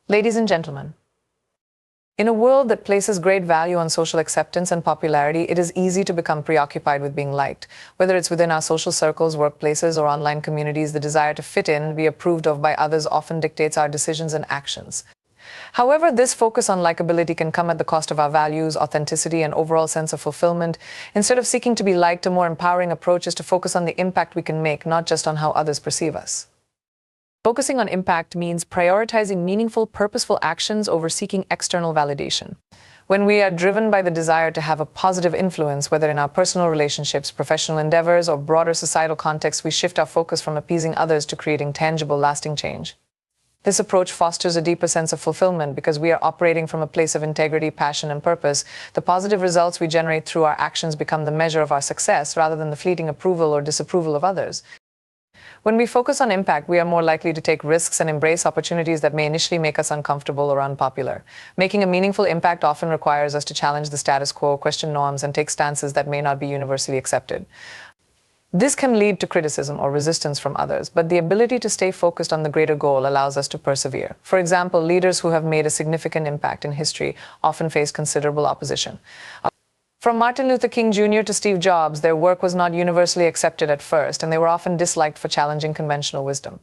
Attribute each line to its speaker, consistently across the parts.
Speaker 1: Ladies and gentlemen, in a world that places great value on social acceptance and popularity, it is easy to become preoccupied with being liked. Whether it's within our social circles, workplaces, or online communities, the desire to fit in, be approved of by others often dictates our decisions and actions. However, this focus on likability can come at the cost of our values, authenticity, and overall sense of fulfillment. Instead of seeking to be liked, a more empowering approach is to focus on the impact we can make, not just on how others perceive us. Focusing on impact means prioritizing meaningful, purposeful actions over seeking external validation. When we are driven by the desire to have a positive influence, whether in our personal relationships, professional endeavors, or broader societal contexts, we shift our focus from appeasing others to creating tangible, lasting change. This approach fosters a deeper sense of fulfillment because we are operating from a place of integrity, passion, and purpose. The positive results we generate through our actions become the measure of our success rather than the fleeting approval or disapproval of others. When we focus on impact, we are more likely to take risks and embrace opportunities that may initially make us uncomfortable or unpopular. Making a meaningful impact often requires us to challenge the status quo, question norms, and take stances that may not be universally accepted. This can lead to criticism or resistance from others, but the ability to stay focused on the greater goal allows us to persevere. For example, leaders who have made a significant impact in history often face considerable opposition. From Martin Luther King Jr. to Steve Jobs, their work was not universally accepted at first, and they were often disliked for challenging conventional wisdom.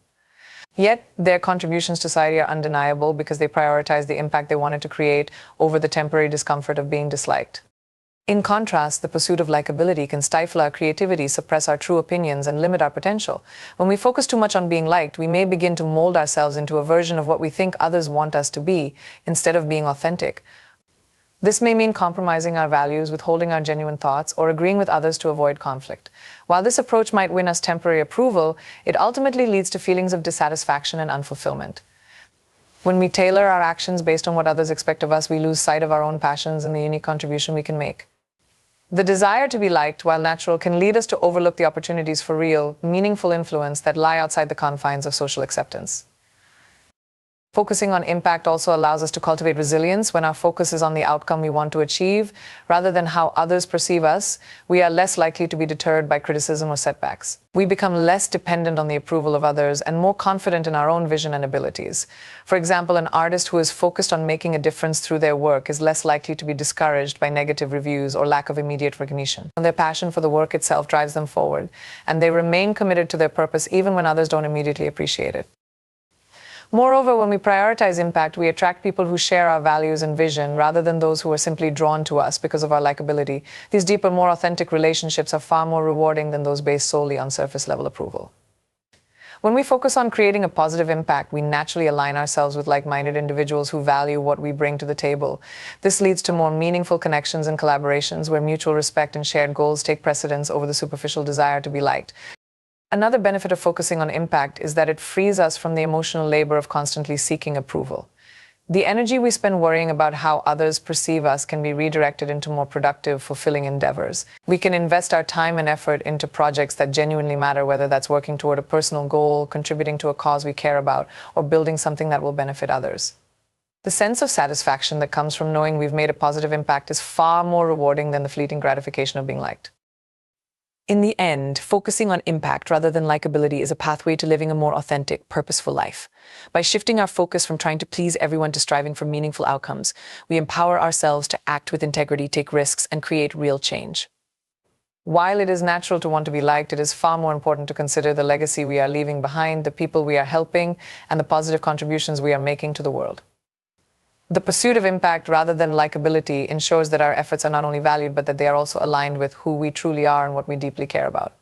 Speaker 1: Yet, their contributions to society are undeniable because they prioritized the impact they wanted to create over the temporary discomfort of being disliked. In contrast, the pursuit of likability can stifle our creativity, suppress our true opinions, and limit our potential. When we focus too much on being liked, we may begin to mold ourselves into a version of what we think others want us to be, instead of being authentic. This may mean compromising our values, withholding our genuine thoughts, or agreeing with others to avoid conflict. While this approach might win us temporary approval, it ultimately leads to feelings of dissatisfaction and unfulfillment. When we tailor our actions based on what others expect of us, we lose sight of our own passions and the unique contribution we can make. The desire to be liked, while natural, can lead us to overlook the opportunities for real, meaningful influence that lie outside the confines of social acceptance. Focusing on impact also allows us to cultivate resilience. When our focus is on the outcome we want to achieve, rather than how others perceive us, we are less likely to be deterred by criticism or setbacks. We become less dependent on the approval of others and more confident in our own vision and abilities. For example, an artist who is focused on making a difference through their work is less likely to be discouraged by negative reviews or lack of immediate recognition. Their passion for the work itself drives them forward, and they remain committed to their purpose even when others don't immediately appreciate it. Moreover, when we prioritize impact, we attract people who share our values and vision rather than those who are simply drawn to us because of our likability. These deeper, more authentic relationships are far more rewarding than those based solely on surface-level approval. When we focus on creating a positive impact, we naturally align ourselves with like-minded individuals who value what we bring to the table. This leads to more meaningful connections and collaborations where mutual respect and shared goals take precedence over the superficial desire to be liked. Another benefit of focusing on impact is that it frees us from the emotional labor of constantly seeking approval. The energy we spend worrying about how others perceive us can be redirected into more productive, fulfilling endeavors. We can invest our time and effort into projects that genuinely matter, whether that's working toward a personal goal, contributing to a cause we care about, or building something that will benefit others. The sense of satisfaction that comes from knowing we've made a positive impact is far more rewarding than the fleeting gratification of being liked. In the end, focusing on impact rather than likability is a pathway to living a more authentic, purposeful life. By shifting our focus from trying to please everyone to striving for meaningful outcomes, we empower ourselves to act with integrity, take risks, and create real change. While it is natural to want to be liked, it is far more important to consider the legacy we are leaving behind, the people we are helping, and the positive contributions we are making to the world. The pursuit of impact rather than likability ensures that our efforts are not only valued, but that they are also aligned with who we truly are and what we deeply care about.